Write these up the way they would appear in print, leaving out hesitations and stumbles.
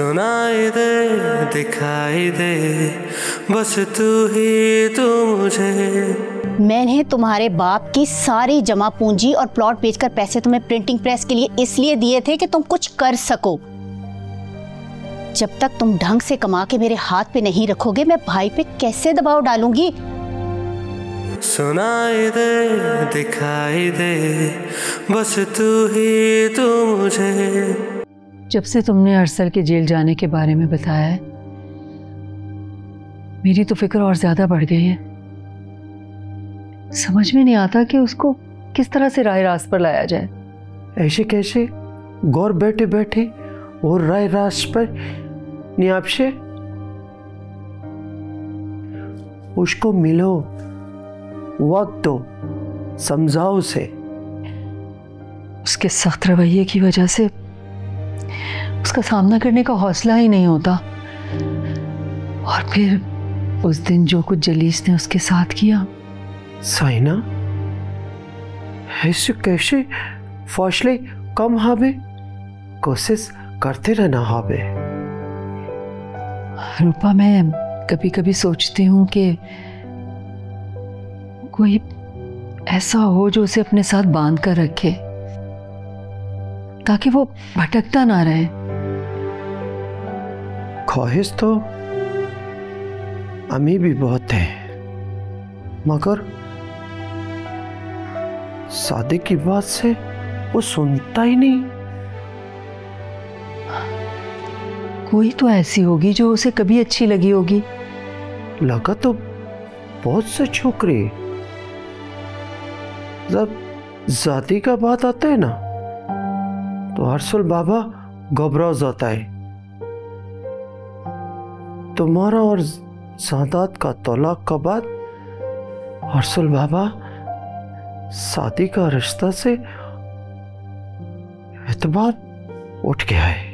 सुनाई दे दिखाई दे बस तू ही तू मुझे। मैंने तुम्हारे बाप की सारी जमा पूंजी और प्लॉट बेचकर पैसे तुम्हें प्रिंटिंग प्रेस के लिए इसलिए दिए थे कि तुम कुछ कर सको। जब तक तुम ढंग से कमा के मेरे हाथ पे नहीं रखोगे मैं भाई पे कैसे दबाव डालूंगी। सुनाई दे दिखाई दे बस तू ही तू मुझे। जब से तुमने अरसल के जेल जाने के बारे में बताया है मेरी तो फिक्र और ज्यादा बढ़ गई है। समझ में नहीं आता कि उसको किस तरह से राय रास्त पर लाया जाए। ऐसे कैसे गौर बैठे बैठे और राय रास्त पर नियापशे उसको मिलो, वक्त दो, समझाओ उसे। उसके सख्त रवैये की वजह से उसका सामना करने का हौसला ही नहीं होता। और फिर उस दिन जो कुछ जलीस ने उसके साथ किया। साइना ऐसे कैसे फौसले कम हावे, कोशिश करते रहना हावे। रूपा मैं कभी कभी सोचती हूँ कि कोई ऐसा हो जो उसे अपने साथ बांध कर रखे ताकि वो भटकता ना रहे। ख्वाहिश तो अमी भी बहुत है मगर शादी की बात से वो सुनता ही नहीं। कोई तो ऐसी होगी जो उसे कभी अच्छी लगी होगी। लगा तो बहुत से छोकरे, जब जाति का बात आता है ना तो अरसल बाबा घबरा जाता है। तुम्हारा और सादात का तलाक का बाद अरसल बाबा शादी का रिश्ता से एतबार उठ गया है।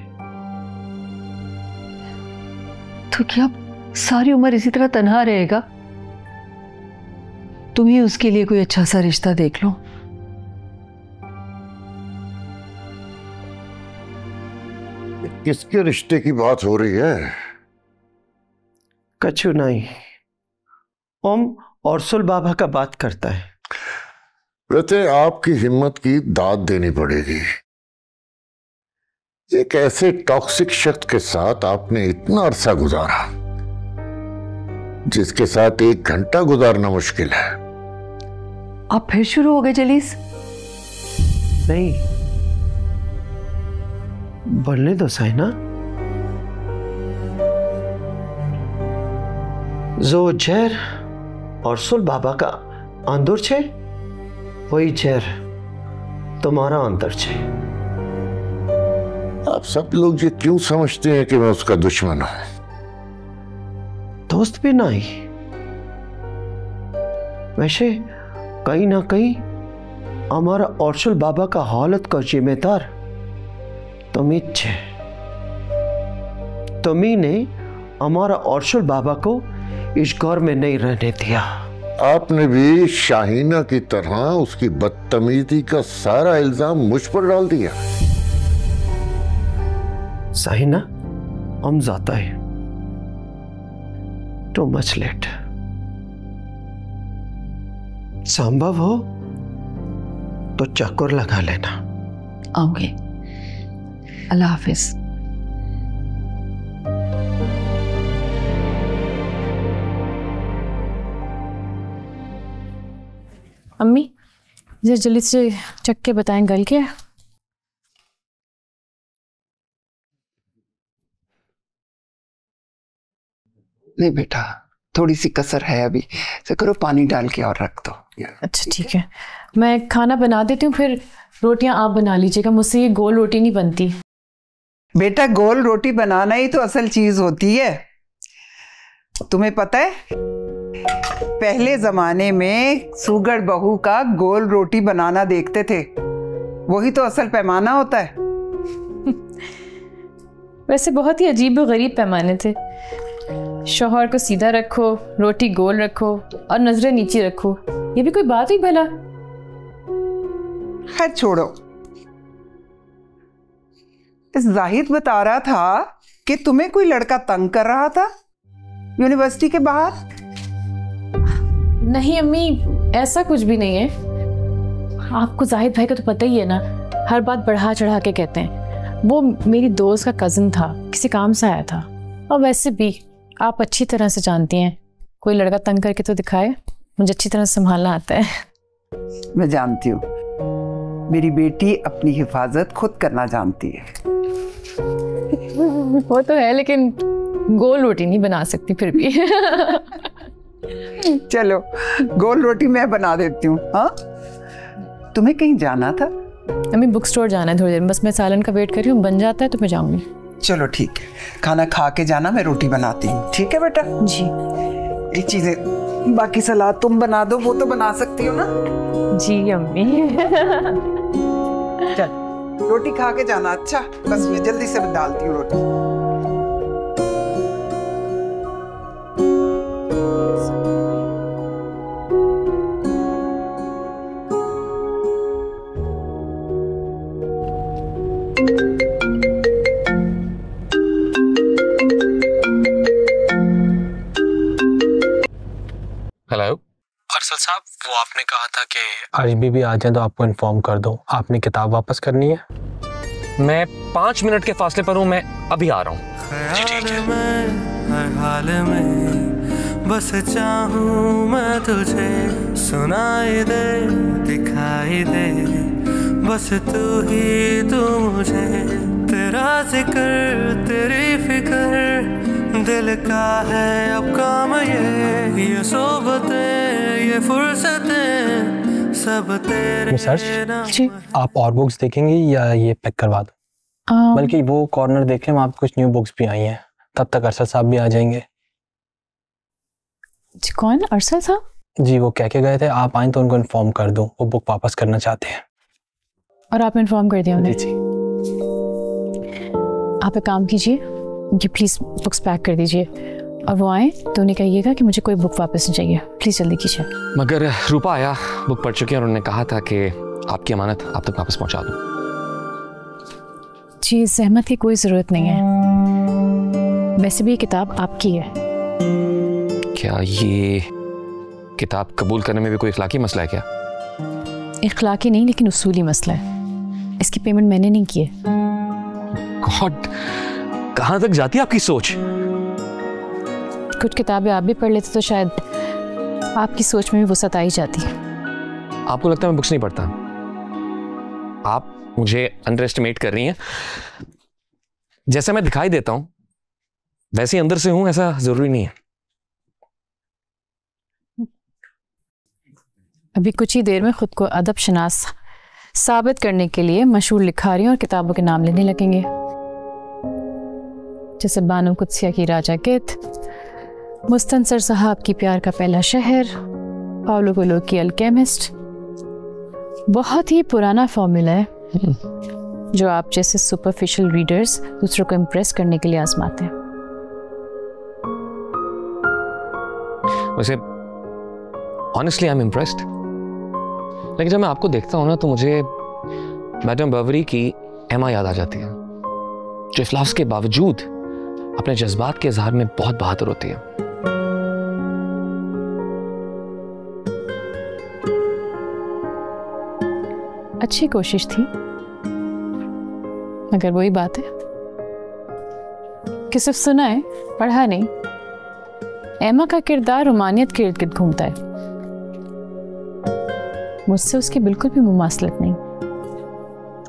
तो क्या सारी उम्र इसी तरह तन्हा रहेगा? तुम ही उसके लिए कोई अच्छा सा रिश्ता देख लो। किसके रिश्ते की बात हो रही है? कछु नहीं, ओम अरसल बाबा का बात करता है। वैसे आपकी हिम्मत की दाद देनी पड़ेगी। एक ऐसे टॉक्सिक शख्स के साथ आपने इतना अरसा गुजारा जिसके साथ 1 घंटा गुजारना मुश्किल है। आप फिर शुरू हो गए जलीस? नहीं, बोलने दो साइना। जो जहर अरसल बाबा का अंदर छे वही जहर तुम्हारा अंदर छे। आप सब लोग ये क्यों समझते हैं कि मैं उसका दुश्मन हूं? दोस्त भी नहीं। वैसे कहीं ना कहीं हमारा अरसल बाबा का हालत का जिम्मेदार तुम्ही छे। तुम्ही ने हमारा अरसल बाबा को इस घर में नहीं रहने दिया। आपने भी शाहीना की तरह उसकी बदतमीजी का सारा इल्जाम मुझ पर डाल दिया। शाहीना हम जाता है, टू मच लेट। संभव हो तो चक्कर लगा लेना। आऊंगी। अल्लाह हाफिज। अम्मी जरा जल्दी से चख के बताएं गल क्या? नहीं बेटा, थोड़ी सी कसर है अभी, तो करो पानी डाल के और रख दो। अच्छा ठीक है, मैं खाना बना देती हूँ, फिर रोटियां आप बना लीजिएगा। मुझसे ये गोल रोटी नहीं बनती। बेटा गोल रोटी बनाना ही तो असल चीज होती है। तुम्हें पता है पहले जमाने में सुगड़ बहू का गोल रोटी बनाना देखते थे, वही तो असल पैमाना होता है। वैसे बहुत ही अजीब और गरीब पैमाने थे। शौहर को सीधा रखो, रोटी गोल रखो और नजरें नीचे रखो, ये भी कोई बात हुई भला? खैर छोड़ो। जाहिद बता रहा था कि तुम्हें कोई लड़का तंग कर रहा था यूनिवर्सिटी के बाहर? नहीं अम्मी, ऐसा कुछ भी नहीं है। आपको जाहिद भाई का तो पता ही है ना, हर बात बढ़ा चढ़ा के कहते हैं। वो मेरी दोस्त का कज़न था, किसी काम से आया था। और वैसे भी आप अच्छी तरह से जानती हैं, कोई लड़का तंग करके तो दिखाए, मुझे अच्छी तरह से संभालना आता है। मैं जानती हूँ, मेरी बेटी अपनी हिफाजत खुद करना जानती है। वो तो है, लेकिन गोल रोटी नहीं बना सकती फिर भी। चलो गोल रोटी मैं बना देती हूँ। हाँ, तुम्हें कहीं जाना था? अम्मी बुक स्टोर जाना है थोड़ी देर में, बस मैं सालन का वेट कर रही हूँ, बन जाता है तो मैं जाऊंगी। चलो ठीक है, खाना खा के जाना, मैं रोटी बनाती हूँ। ठीक है बेटा जी। ये चीजें बाकी सलाद तुम बना दो, वो तो बना सकती हो ना? जी अम्मी। चल रोटी खा के जाना। अच्छा बस मैं जल्दी से डालती हूँ रोटी। हेलो अरसल साहब, वो आपने कहा था कि अरबी भी आ जाए तो आपको इन्फॉर्म कर दूं। आपने किताब वापस करनी है? मैं 5 मिनट के फासले पर हूँ, मैं अभी आ रहा हूँ। जी ठीक है। हर हाल में बस चाहूं मैं तुझे, सुनाई दे दिखाई दे, बस तू ही तू मुझे। तेरा जिक्र तेरी फिक्र, दिल का है अब काम ये सोबतें ये फुर्सतें सब तेरे। जी आप और बुक्स देखेंगी या ये पैक करवा दूं? बल्कि वो कॉर्नर देखें, वहाँ पे कुछ न्यू बुक्स भी आई हैं, तब तक अरसल साहब भी आ जाएंगे। जी कौन? अरसल साहब? जी वो कह के गए थे आप आएं तो उनको इन्फॉर्म कर दूं, वो बुक वापस करना चाहते हैं। और आपने इन्फॉर्म कर दिया उन्हें? जी। आप एक काम कीजिए, ये प्लीज़ बुक्स पैक कर दीजिए, और वो आए तो उन्हें कहिएगा कि मुझे कोई बुक वापस नहीं चाहिए। प्लीज़ जल्दी कीजिए। मगर रूपा आया, बुक पढ़ चुकी है और उन्होंने कहा था कि आपकी अमानत आप तक वापस पहुंचा दूं। जी सहमत की कोई ज़रूरत नहीं है, वैसे भी ये किताब आपकी है। क्या ये किताब कबूल करने में भी कोई इखलाकी मसला है क्या? इखलाकी नहीं, लेकिन उसूली मसला है। इसकी पेमेंट मैंने नहीं की है। गॉड, कहाँ तक जाती है आपकी सोच? कुछ किताबें आप भी पढ़ लेते तो शायद आपकी सोच में भी वसअत आ ही जाती है। आपको लगता है मैं बुक्स नहीं पढ़ता? आप मुझे अंडर एस्टिमेट कर रही हैं। जैसा मैं दिखाई देता हूं वैसे ही अंदर से हूं, ऐसा जरूरी नहीं है। अभी कुछ ही देर में खुद को अदब शनास साबित करने के लिए मशहूर लिखारियों और किताबों के नाम लेने लगेंगे, जैसे बानो कुत्सिया की राजा गिद्ध, मुस्तनसर साहब की प्यार का पहला शहर, पाउलो कोएल्हो की अल्केमिस्ट। बहुत ही पुराना फॉर्मूला है जो आप जैसे सुपरफिशियल रीडर्स दूसरों को इम्प्रेस करने के लिए आजमाते हैं। वैसे ऑनेस्टली आई एम इम्प्रेस्ड, लेकिन जब मैं आपको देखता हूं ना तो मुझे मैडम बवरी की एमा याद आ जाती है, जो इस लफ्ज़ के बावजूद अपने जज्बात के इजहार में बहुत बहादुर होती है। अच्छी कोशिश थी, मगर वही बात है कि सिर्फ सुना है पढ़ा नहीं। एमा का किरदार रोमानियत के इर्द गिर्द घूमता है, मुझसे उसकी बिल्कुल भी मुमासलत नहीं।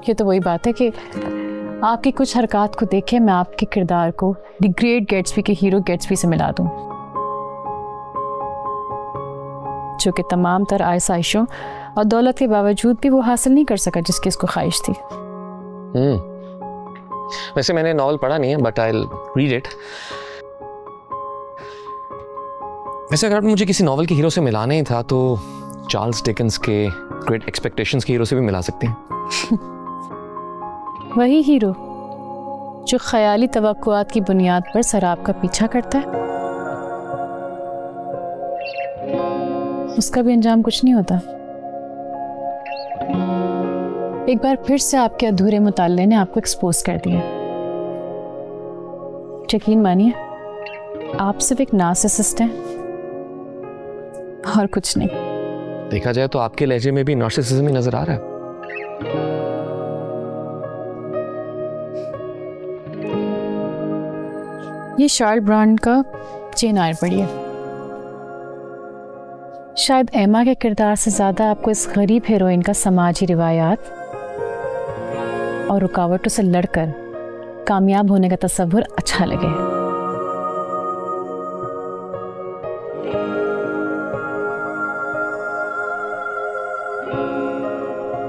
ये तो वही बात है कि आपकी कुछ हरकत को देखे मैं आपके किरदार को द ग्रेट गैट्सबी के हीरो गैट्सबी से मिला दूं, जो कि तमाम तर आसाइशों और दौलत के बावजूद भी वो हासिल नहीं कर सका जिसकी उसको ख्वाहिश थी। वैसे मैंने नॉवल पढ़ा नहीं है, but I will read it. वैसे अगर मुझे किसी नॉवल के हीरो से मिलाना ही था तो चार्ल्स डिकेंस के ग्रेट एक्सपेक्टेशंस के हीरो से भी मिला सकते हैं। वही हीरो जो ख्याली तवक्कुआत की बुनियाद पर शराब का पीछा करता है, उसका भी अंजाम कुछ नहीं होता। एक बार फिर से आपके अधूरे मुताले ने आपको एक्सपोज कर दिया। यकीन मानिए, आप सिर्फ एक नार्सिसिस्ट हैं और कुछ नहीं। देखा जाए तो आपके लहजे में भी नार्सिसिज्म ही नजर आ रहा है। ये शार्ल ब्रांड का चेन आयर पड़ी है। शायद एमा के किरदार से ज्यादा आपको इस गरीब हीरोइन का समाजी रिवायात और रुकावटों से लड़कर कामयाब होने का तस्वुर अच्छा लगे।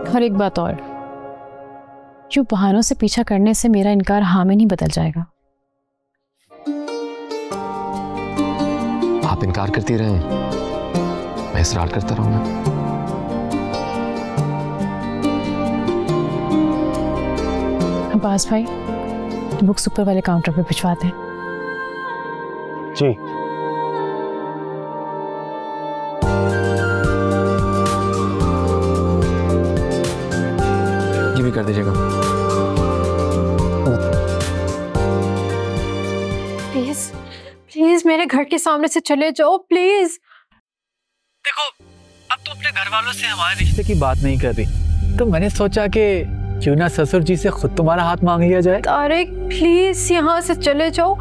और एक बात और, यूं बहानों से पीछा करने से मेरा इनकार हाँ में नहीं बदल जाएगा। आप इनकार करती रहें, मैं इसरार करता रहूंगा। अब्बास भाई, बुक्स ऊपर वाले काउंटर पे भिजवा दें। जी। ये भी कर दीजिएगा। प्लीज प्लीज मेरे घर के सामने से चले जाओ प्लीज। देखो, अब तो अपने घर वालों से हमारे रिश्ते की बात नहीं कर रही, तो मैंने सोचा कि क्यों ना ससुर जी से खुद तुम्हारा हाथ मांग लिया जाए। तारिक प्लीज यहाँ से चले जाओ,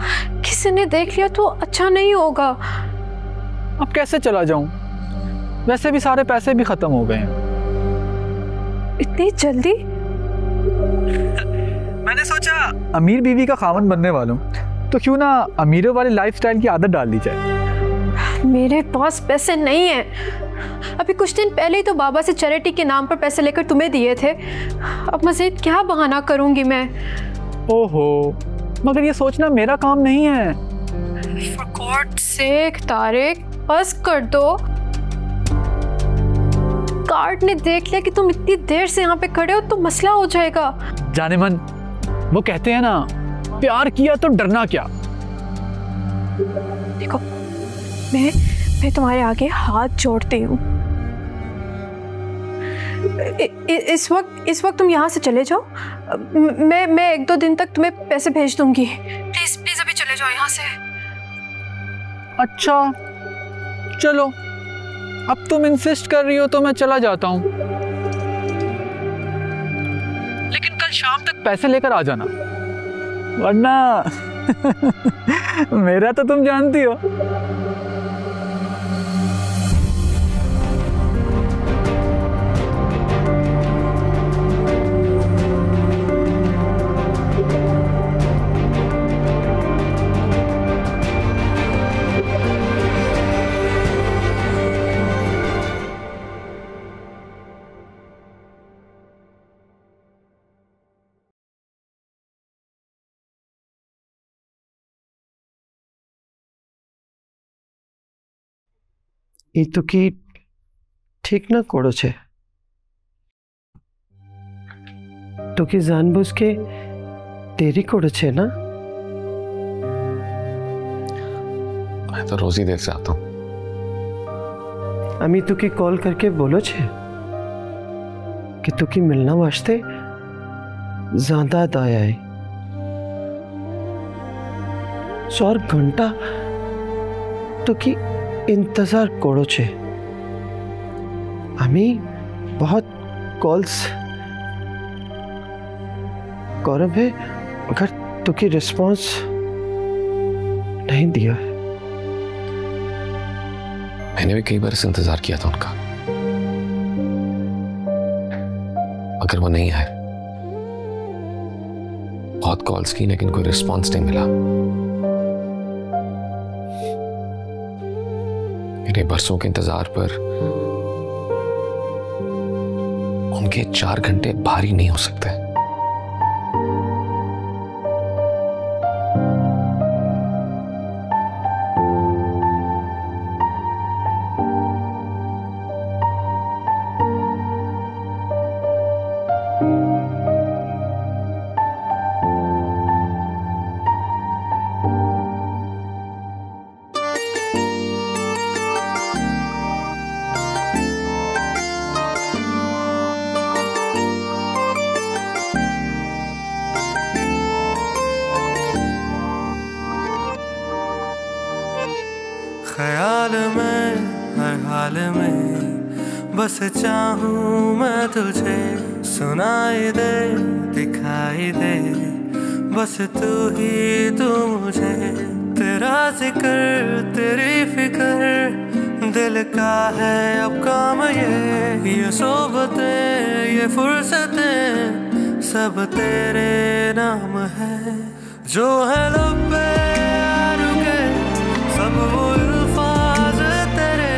किसी ने देख लिया तो अच्छा नहीं होगा। अब कैसे चला जाऊं? वैसे भी सारे पैसे भी खत्म हो गए हैं। इतनी जल्दी? मैंने सोचा अमीर बीवी का खामन बनने वालों, तो क्यों ना अमीरों वाली लाइफस्टाइल की आदत डाल दी जाए। मेरे पास पैसे नहीं है। अभी कुछ दिन पहले ही तो बाबा से चैरिटी के नाम पर पैसे लेकर तुम्हें दिए थे। अब मज़ीद क्या बहाना करूंगी मैं? ओहो, मगर ये सोचना मेरा काम नहीं है। For God's sake, तारिक बस कर दो। गार्ड ने देख लिया कि तुम इतनी देर से यहाँ पे खड़े हो तो मसला हो जाएगा। जाने मन, वो कहते हैं ना, प्यार किया तो डरना क्या। देखो, मैं तुम्हारे आगे हाथ जोड़ती हूँ। इस वक्त तुम यहाँ से चले जाओ। मैं 1-2 दिन तक तुम्हें पैसे भेज दूंगी। प्लीज प्लीज अभी चले जाओ यहाँ से। अच्छा चलो, अब तुम इंसिस्ट कर रही हो तो मैं चला जाता हूँ, लेकिन कल शाम तक पैसे लेकर आ जाना, वरना मेरा तो तुम जानती हो। એ તો કે ઠીક ના કોડો છે તો કે जानबूझ के तेरी कोड़ो छे ना। मैं तो रोज ही देर से आता हूँ। अमी तू की कॉल करके बोलो छे कि तू की मिलना वास्ते ज्यादा आया है। 4 घंटा तो की इंतजार करो छे। अमी बहुत कॉल्स गौरव है, अगर तो की रिस्पॉन्स नहीं दिया है। मैंने भी कई बार इस इंतजार किया था उनका, अगर वो नहीं आए। बहुत कॉल्स की लेकिन कोई रिस्पॉन्स नहीं मिला। मेरे बरसों के इंतजार पर उनके 4 घंटे भारी नहीं हो सकते। ख्याल में हर हाल में बस चाहूं मैं तुझे, सुनाई दे दिखाई दे बस तू ही तू मुझे। तेरा जिक्र तेरी फिक्र दिल का है अब काम, ये सोबतें ये फुर्सतें सब तेरे नाम है। जो है लब पे रुके सब वो अल्फाज तेरे,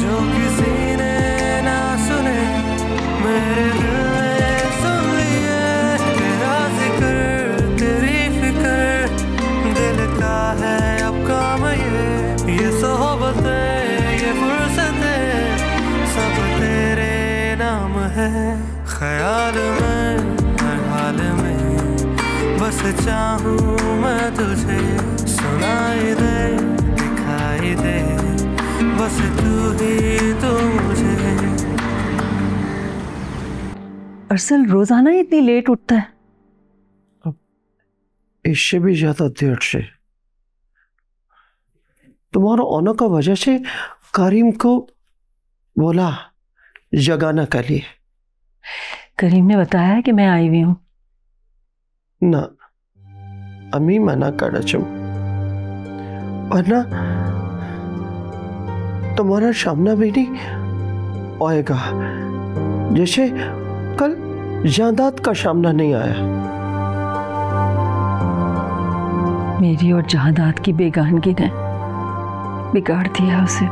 जो किसी ने ना सुने मेरे दिल ने सुन लिए। तेरा जिक्र तेरी फिक्र दिल का है अब काम, ये सोहबतें ये फुर्सतें सब तेरे नाम है। ख्याल में हर हाल में बस चाहूं मैं तुझे, सुनाई दे दिखाई दे बस तू ही तू मुझे। अरसल रोजाना इतनी लेट उठता है? इससे भी ज्यादा देर से। तुम्हारा आने का वजह से करीम को बोला जगाना के लिए। करीम ने बताया है कि मैं आई हुई हूँ? ना, अम्मी मना कर चुम, वरना तुम्हारा सामना भी नहीं आएगा जैसे कल जायदाद का सामना नहीं आया। मेरी और जायदाद की बेगानगी ने बिगाड़ दिया उसे,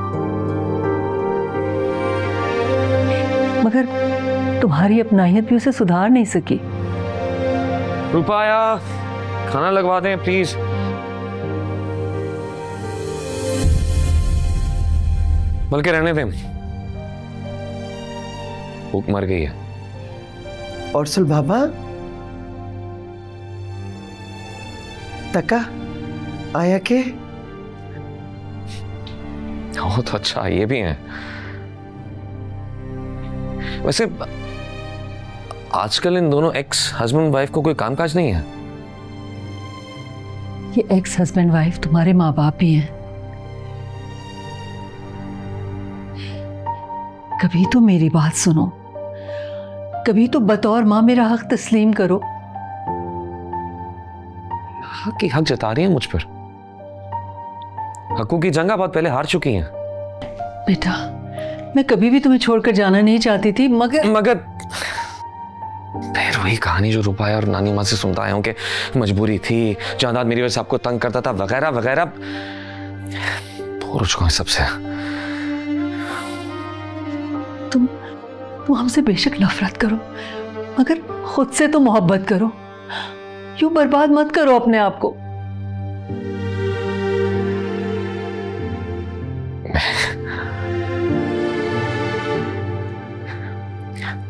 मगर तुम्हारी अपनाहियत भी उसे सुधार नहीं सकी। रुपाया, खाना लगवा दें प्लीज। बल्कि रहने दें, भूख मर गई है। और सुल बाबा तका आया के? बहुत अच्छा, ये भी है। वैसे आजकल इन दोनों एक्स हस्बैंड वाइफ को कोई कामकाज नहीं है? ये एक्स हस्बैंड वाइफ तुम्हारे माँ बाप भी हैं। कभी तो मेरी बात सुनो, कभी तो बतौर माँ मेरा हक तस्लीम करो। हक की हक जता रही है मुझ पर। हकों की जंग बहुत पहले हार चुकी हैं। बेटा, मैं कभी भी तुम्हें छोड़कर जाना नहीं चाहती थी, मगर फिर वही कहानी जो रुपाया और नानी माँ से सुनता आया हूं कि मजबूरी थी, जायदाद मेरी वजह से आपको तंग करता था वगैरह वगैरह। बोर हो चुका हूं सबसे। तुम हमसे बेशक नफरत करो, मगर खुद से तो मोहब्बत करो। यूं बर्बाद मत करो अपने आप को।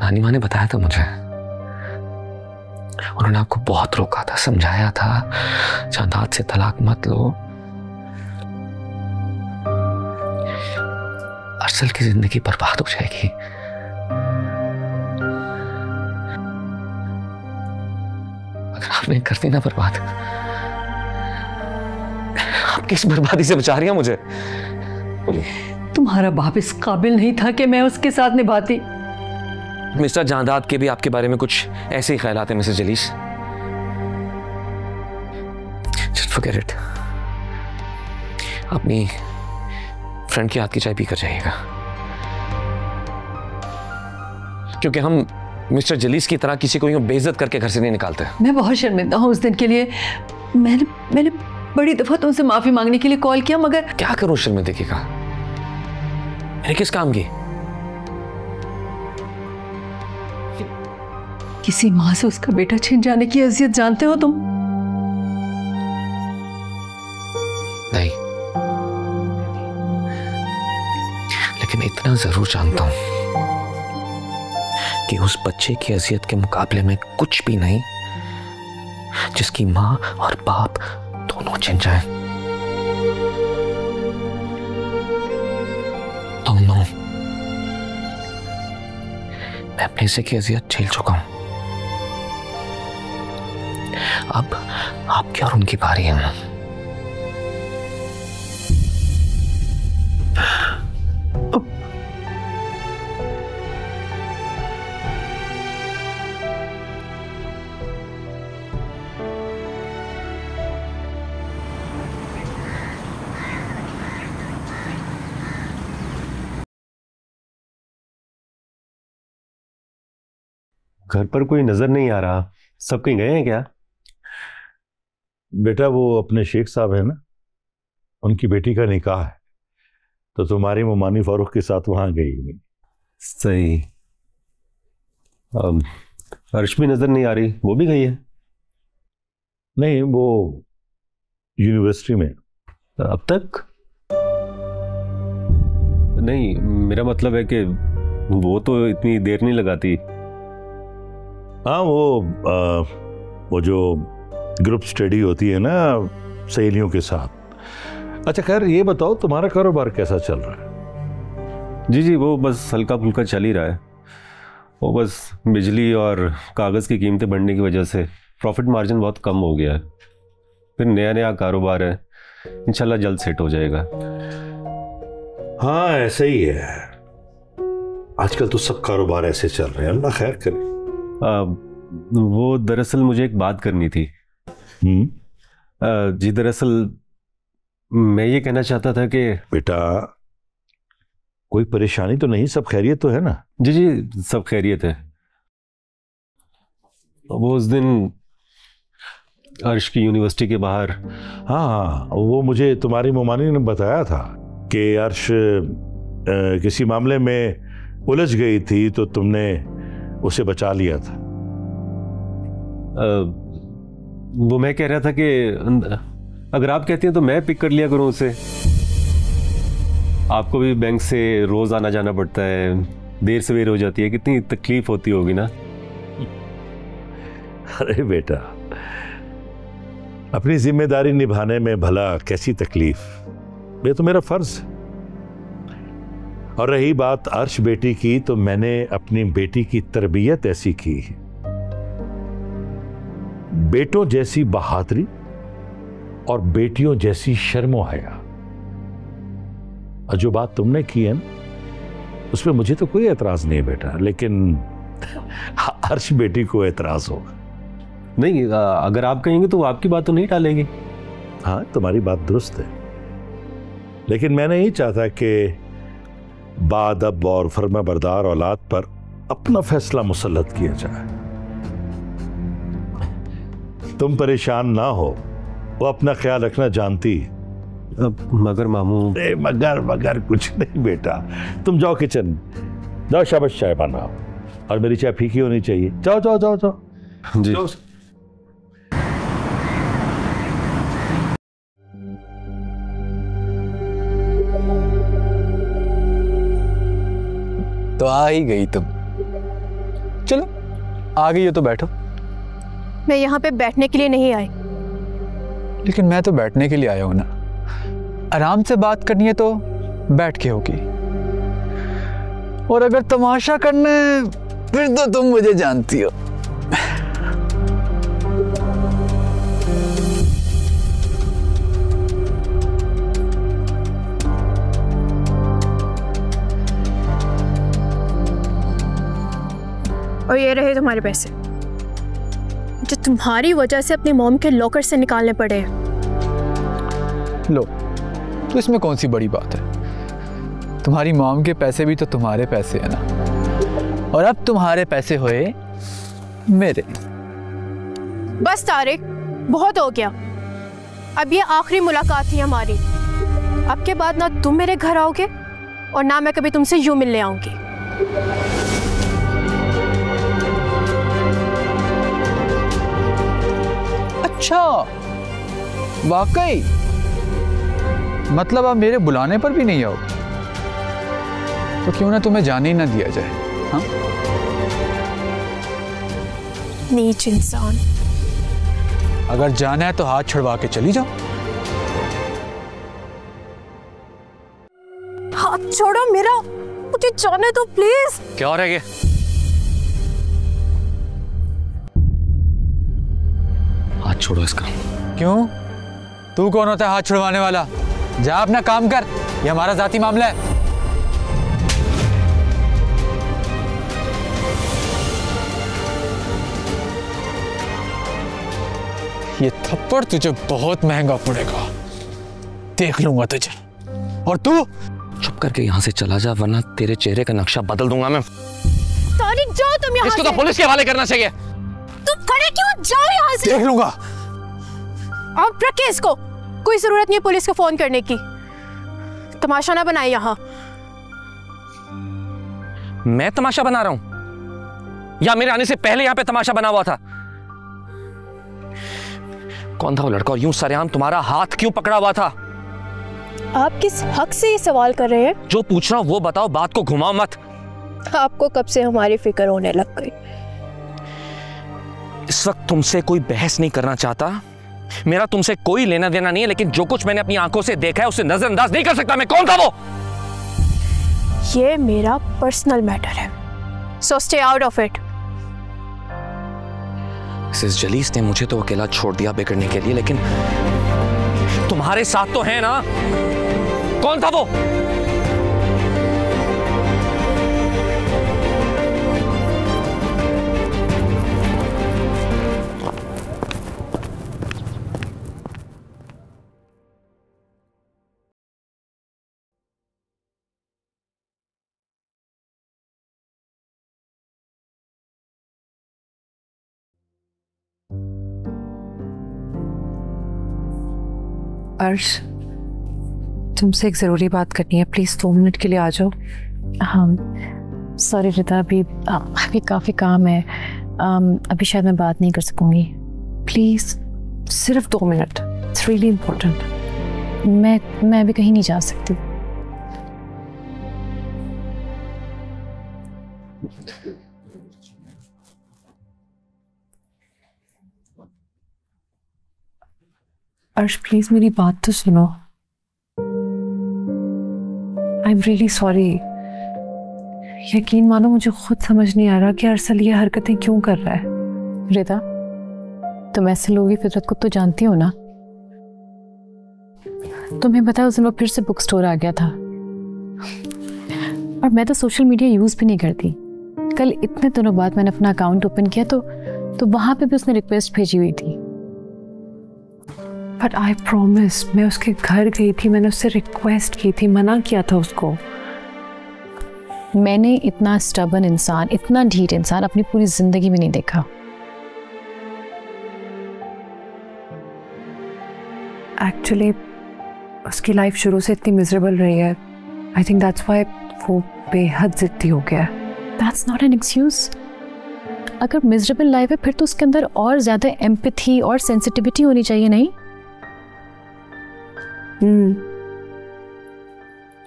नानी माँ ने बताया था मुझे, उन्होंने आपको बहुत रोका था, समझाया था जायदाद से तलाक मत लो। अरसल की जिंदगी बर्बाद हो जाएगी। अगर आपने कर दी ना बर्बाद, आप किस बर्बादी से बचा रही हैं मुझे? तुम्हारा बाप इस काबिल नहीं था कि मैं उसके साथ निभाती। मिस्टर जायदाद के भी आपके बारे में कुछ ऐसे ही ख्यालात हैं Mrs Jalees. Just forget it. अपनी फ्रेंड के हाथ की चाय पीकर जाइएगा, क्योंकि हम मिस्टर जलीस की तरह किसी को यूं बेइज्जत करके घर से नहीं निकालते। मैं बहुत शर्मिंदा हूं उस दिन के लिए। मैंने बड़ी दफा तुमसे माफी मांगने के लिए कॉल किया, मगर क्या करूं शर्मिंदगी का? मैंने किस काम की? किसी माँ से उसका बेटा छिन जाने की अजियत जानते हो तुम? नहीं, लेकिन इतना जरूर जानता हूं कि उस बच्चे की अजियत के मुकाबले में कुछ भी नहीं जिसकी माँ और बाप दोनों छिन जाएं। दोनों। मैं अपने से की अजियत झेल चुका हूं। अब आपकी और उनकी बारी है। घर पर कोई नजर नहीं आ रहा, सब कहीं गए हैं क्या? बेटा वो अपने शेख साहब है ना, उनकी बेटी का निकाह है, तो तुम्हारी मुमानी फारूक के साथ वहां गई हुई। सही। अर्श भी नजर नहीं आ रही, वो भी गई है? नहीं, वो यूनिवर्सिटी में। अब तक? नहीं, मेरा मतलब है कि वो तो इतनी देर नहीं लगाती। हाँ, वो जो ग्रुप स्टडी होती है ना सहेलियों के साथ। अच्छा खैर, ये बताओ तुम्हारा कारोबार कैसा चल रहा है? जी वो बस हल्का फुल्का चल ही रहा है। वो बस बिजली और कागज़ की कीमतें बढ़ने की वजह से प्रॉफिट मार्जिन बहुत कम हो गया है। फिर नया नया कारोबार है, इंशाल्लाह जल्द सेट हो जाएगा। हाँ ऐसा ही है, आजकल तो सब कारोबार ऐसे चल रहे हैं, अल्लाह खैर करे। वो दरअसल मुझे एक बात करनी थी। जी दरअसल मैं ये कहना चाहता था कि बेटा कोई परेशानी तो नहीं, सब खैरियत तो है ना? जी सब खैरियत है। वो उस दिन अर्श की यूनिवर्सिटी के बाहर। हाँ, वो मुझे तुम्हारी मुमानी ने बताया था कि अर्श किसी मामले में उलझ गई थी तो तुमने उसे बचा लिया था। वो मैं कह रहा था कि अगर आप कहती हैं तो मैं पिक कर लिया करूं उसे। आपको भी बैंक से रोज आना जाना पड़ता है, देर सवेर हो जाती है, कितनी तकलीफ होती होगी ना? अरे बेटा, अपनी जिम्मेदारी निभाने में भला कैसी तकलीफ, ये तो मेरा फर्ज है। और रही बात अर्श बेटी की, तो मैंने अपनी बेटी की तरबियत ऐसी की, बेटों जैसी बहादुरी और बेटियों जैसी शर्मो हया। और जो बात तुमने की है ना, उसमें मुझे तो कोई एतराज नहीं है बेटा, लेकिन अर्श बेटी को एतराज होगा। नहीं, अगर आप कहेंगे तो आपकी बात तो नहीं टालेगी। हाँ तुम्हारी बात दुरुस्त है, लेकिन मैं नहीं चाहता कि बाअदब और फर्माबरदार औलाद पर अपना फैसला मुसल्लत किया जाए। तुम परेशान ना हो, वो अपना ख्याल रखना जानती। मगर मामू। मगर कुछ नहीं बेटा, तुम जाओ किचन, जाओ शाबाश चाय बनाओ, और मेरी चाय फीकी होनी चाहिए। जाओ जाओ जाओ जाओ जी। जाओ। तो आ ही गई तुम, चलो आ गई हो तो बैठो। मैं यहाँ पे बैठने के लिए नहीं आई। लेकिन मैं तो बैठने के लिए आया हूं ना, आराम से बात करनी है तो बैठ के होगी, और अगर तमाशा करना है फिर तो तुम मुझे जानती हो। और ये रहे तुम्हारे पैसे, जो तुम्हारी वजह से अपनी मॉम के लॉकर से निकालने पड़े। लो, तो इसमें कौन सी बड़ी बात है? तुम्हारी मॉम के पैसे भी तो तुम्हारे पैसे है ना, और अब तुम्हारे पैसे हुए मेरे। बस तारिक, बहुत हो गया। अब ये आखिरी मुलाकात थी हमारी। अब के बाद ना तुम मेरे घर आओगे और ना मैं कभी तुमसे यूं मिलने आऊंगी। अच्छा, वाकई? मतलब आप मेरे बुलाने पर भी नहीं आओ? तो क्यों ना तुम्हें जाने ही ना दिया जाए? हाँ? नीच इंसान। अगर जाना है तो हाथ छुड़वा के चली जाओ। हाथ छोड़ो मेरा, मुझे जाने दो प्लीज। क्या हो रहा है ये? हाथ छोड़ो इसका। क्यों? तू कौन होता है हाथ छुड़वाने वाला? जा अपना काम कर, ये हमारा जाती मामला है। ये थप्पड़ तुझे बहुत महंगा पड़ेगा, देख लूंगा तुझे। और तू चुप करके यहां से चला जा, वरना तेरे चेहरे का नक्शा बदल दूंगा मैं। तारिक जाओ तुम यहाँ इसको से। तो पुलिस के हवाले करना चाहिए। तुम खड़े क्यों, जाओ यहाँ से। देख लूंगा। आप रखे इसको, कोई जरूरत नहीं है पुलिस को फोन करने की। तमाशा ना बनाए यहाँ। मैं तमाशा बना रहा हूं या मेरे आने से पहले यहां पे तमाशा बना हुआ था? कौन था वो लड़का और यूं सरेआम तुम्हारा हाथ क्यों पकड़ा हुआ था? आप किस हक से ये सवाल कर रहे हैं? जो पूछ रहा हूं वो बताओ, बात को घुमाओ मत। आपको कब से हमारी फिक्र होने लग गई? इस वक्त तुमसे कोई बहस नहीं करना चाहता, मेरा तुमसे कोई लेना देना नहीं है, लेकिन जो कुछ मैंने अपनी आंखों से देखा है उसे नजरअंदाज नहीं कर सकता मैं। कौन था वो? ये मेरा पर्सनल मैटर है, so stay out of it. Mrs Jalees ने मुझे तो अकेला छोड़ दिया बिगड़ने के लिए, लेकिन तुम्हारे साथ तो है ना। कौन था वो? अर्श, तुमसे एक ज़रूरी बात करनी है, प्लीज़ 2 मिनट के लिए आ जाओ। हाँ सॉरी रिता, अभी काफ़ी काम है, अभी शायद मैं बात नहीं कर सकूँगी। प्लीज़ सिर्फ 2 मिनट, इट्स रियली इम्पोर्टेंट। मैं अभी कहीं नहीं जा सकती। अर्श प्लीज मेरी बात तो सुनो। I am really sorry. यकीन मानो मुझे खुद समझ नहीं आ रहा कि अरसल ये हरकतें क्यों कर रहा है। रिता, तुम ऐसे लोगों की फितरत को तो जानती हो ना। तुम्हें पता है उस दिन वो फिर से बुक स्टोर आ गया था, और मैं तो सोशल मीडिया यूज भी नहीं करती। कल इतने दिनों बाद मैंने अपना अकाउंट ओपन किया तो वहां पे भी उसने रिक्वेस्ट भेजी हुई थी। बट आई प्रॉमिस, मैं उसके घर गई थी, मैंने उससे रिक्वेस्ट की थी, मना किया था उसको। मैंने इतना स्टबर्न इंसान, इतना ढीठ इंसान अपनी पूरी जिंदगी में नहीं देखा। एक्चुअली उसकी लाइफ शुरू से इतनी मिजरेबल रही है। आई थिंक दैट्स व्हाई वो बेहद जिद्दी हो गया। That's not an excuse. अगर मिजरेबल लाइफ है फिर तो उसके अंदर और ज्यादा एम्पैथी और सेंसिटिविटी होनी चाहिए, नहीं?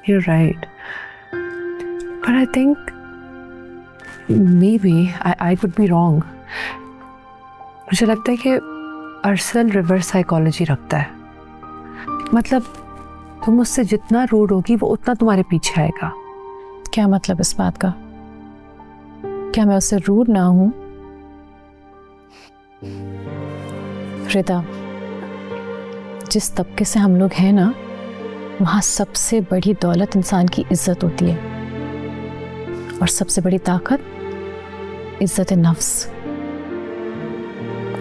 You're right. But I think maybe I could be wrong. मुझे लगता है कि अरसल रिवर्स साइकोलॉजी रखता है। मतलब तुम उससे जितना रूड होगी वो उतना तुम्हारे पीछे आएगा। क्या मतलब इस बात का? क्या मैं उससे रूड ना हूं? रिता, जिस तबके से हम लोग हैं ना, वहां सबसे बड़ी दौलत इंसान की इज्जत होती है, और सबसे बड़ी ताकत इज्जत नफ्स।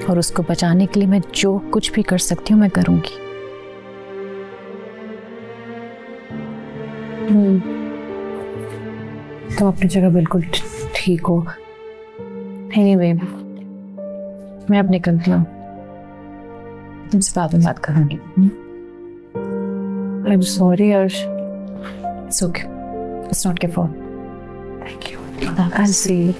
और उसको बचाने के लिए मैं जो कुछ भी कर सकती हूँ मैं करूंगी। तुम अपनी जगह बिल्कुल ठीक हो। एनीवे, मैं अब निकलती हूँ, तुमसे बाद में बात करूंगी। आई एम सॉरी अर्श। It's okay, it's not your fault. Thank you. I will see you.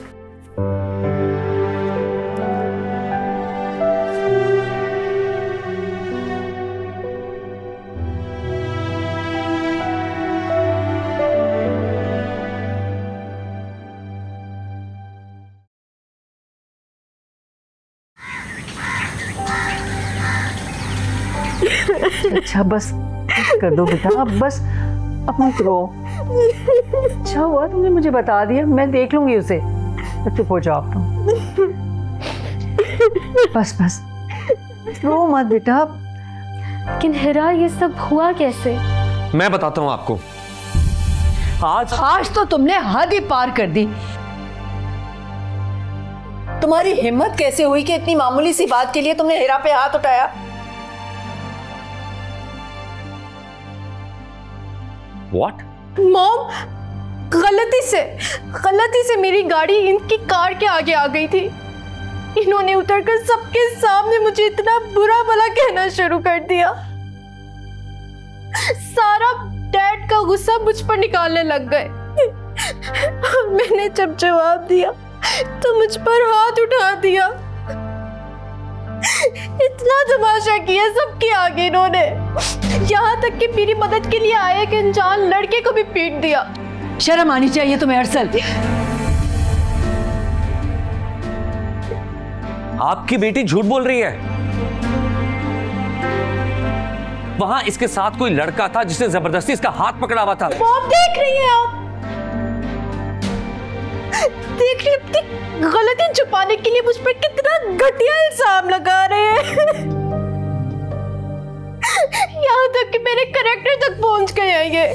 अच्छा बस कर दो बेटा, अब बस, अब मत रो। अच्छा हुआ तुमने मुझे बता दिया, मैं देख लूंगी उसे। चुप हो जाओ आप तुम। बस बस रो मत बेटा। लेकिन हिरा, ये सब हुआ कैसे? मैं बताता हूं आपको। आज तो तुमने हद ही पार कर दी। तुम्हारी हिम्मत कैसे हुई कि इतनी मामूली सी बात के लिए तुमने हिरा पे हाथ उठाया? What? मॉम, गलती से मेरी गाड़ी इनकी कार के आगे आ गई थी। इन्होंने उतरकर सबके सामने मुझे इतना बुरा भला कहना शुरू कर दिया। सारा डैड का गुस्सा मुझ पर निकालने लग गए। मैंने जब जवाब दिया तो मुझ पर हाथ उठा दिया। इतना तमाशा किया सबके आगे इन्होंने, यहाँ तक कि मेरी मदद के लिए आए एक अनजान लड़के को भी पीट दिया। शर्म आनी चाहिए तुम्हें अरसल। आपकी बेटी झूठ बोल रही है। वहां इसके साथ कोई लड़का था जिसने जबरदस्ती इसका हाथ पकड़ा हुआ था। आप देख रही हैं, आप देख रही अपनी गलती छुपाने के लिए मुझ पर कितना घटिया इल्जाम लगा रहे हैं। यहाँ तक कि मेरे कैरेक्टर तक पहुंच गए हैं ये।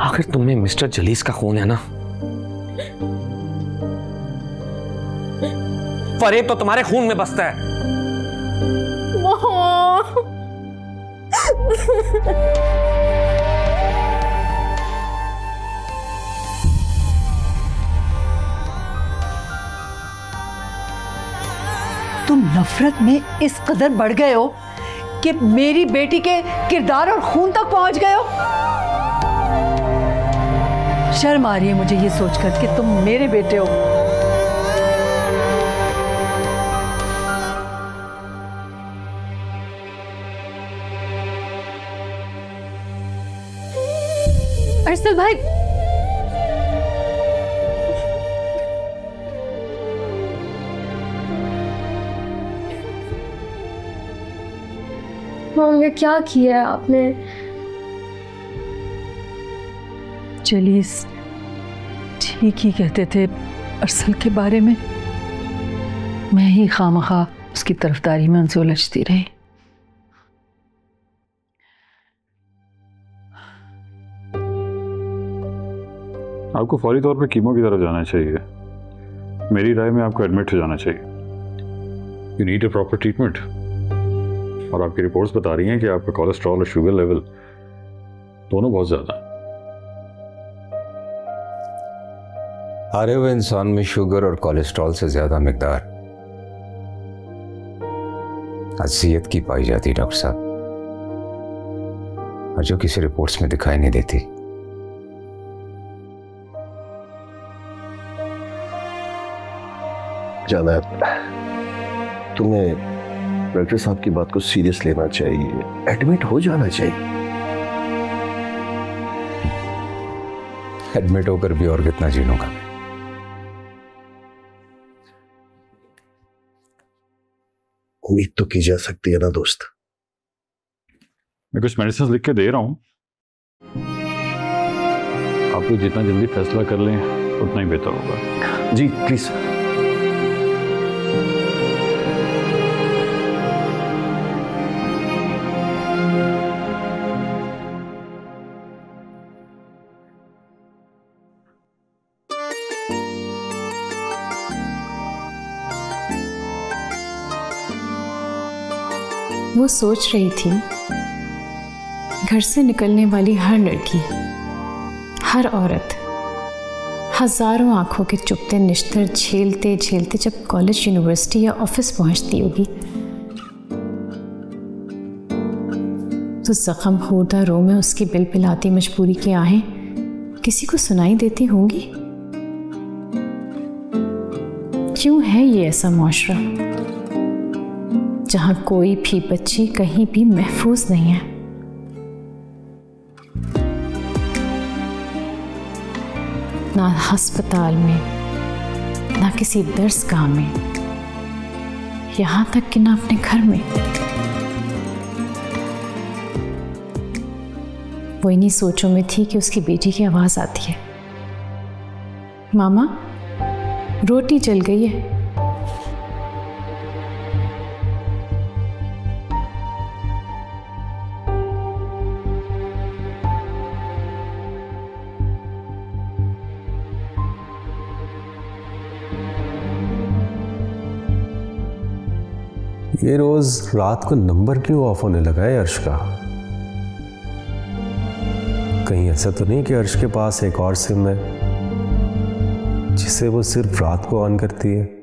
आखिर तुम्हें मिस्टर जलीस का खून है ना? फरेब तो तुम्हारे खून में बसता है। तुम नफरत में इस कदर बढ़ गए हो कि मेरी बेटी के किरदार और खून तक पहुंच गए हो। शर्म आ रही है मुझे ये सोचकर कि तुम मेरे बेटे हो। अरसल भाई, मम्मी क्या किया है आपने? जलीस ठीक ही कहते थे अरसल के बारे में। मैं ही खामखा उसकी तरफदारी में उनसे उलझती रही। आपको फौरी तौर पे कीमो की तरफ जाना चाहिए। मेरी राय में आपको एडमिट हो जाना चाहिए। You need a proper treatment. और आपकी रिपोर्ट्स बता रही हैं कि आपका कोलेस्ट्रॉल और शुगर लेवल दोनों बहुत ज्यादा है। हारे हुए इंसान में शुगर और कोलेस्ट्रॉल से ज्यादा मिकदार अज़ियत की पाई जाती डॉक्टर साहब, और जो किसी रिपोर्ट्स में दिखाई नहीं देती। जाना, तुम्हें डॉक्टर साहब की बात को सीरियस लेना चाहिए, एडमिट हो जाना चाहिए। एडमिट होकर भी और कितना जी लूंगा। उम्मीद तो की जा सकती है ना दोस्त। मैं कुछ मेडिसिन लिख के दे रहा हूं, आप लोग जितना जल्दी फैसला कर लें उतना ही बेहतर होगा। जी प्लीज। वो सोच रही थी घर से निकलने वाली हर लड़की, हर औरत हजारों आंखों के चुपते निश्तर झेलते झेलते जब कॉलेज, यूनिवर्सिटी या ऑफिस पहुंचती होगी तो जख्म होता रो में उसकी बिलबिलाती मजबूरी की आहें किसी को सुनाई देती होंगी। क्यों है ये ऐसा मुआशरा जहां कोई भी बच्ची कहीं भी महफूज नहीं है? ना अस्पताल में, ना किसी दर्सगाह में, यहां तक कि ना अपने घर में। वो इन्हीं सोचों में थी कि उसकी बेटी की आवाज आती है, मामा रोटी जल गई है। ये रोज रात को नंबर क्यों ऑफ होने लगा है अर्श का? कहीं ऐसा तो नहीं कि अर्श के पास एक और सिम है जिसे वो सिर्फ रात को ऑन करती है?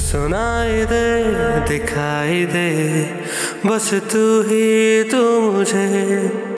सुनाई दे दिखाई दे बस तू ही तू मुझे।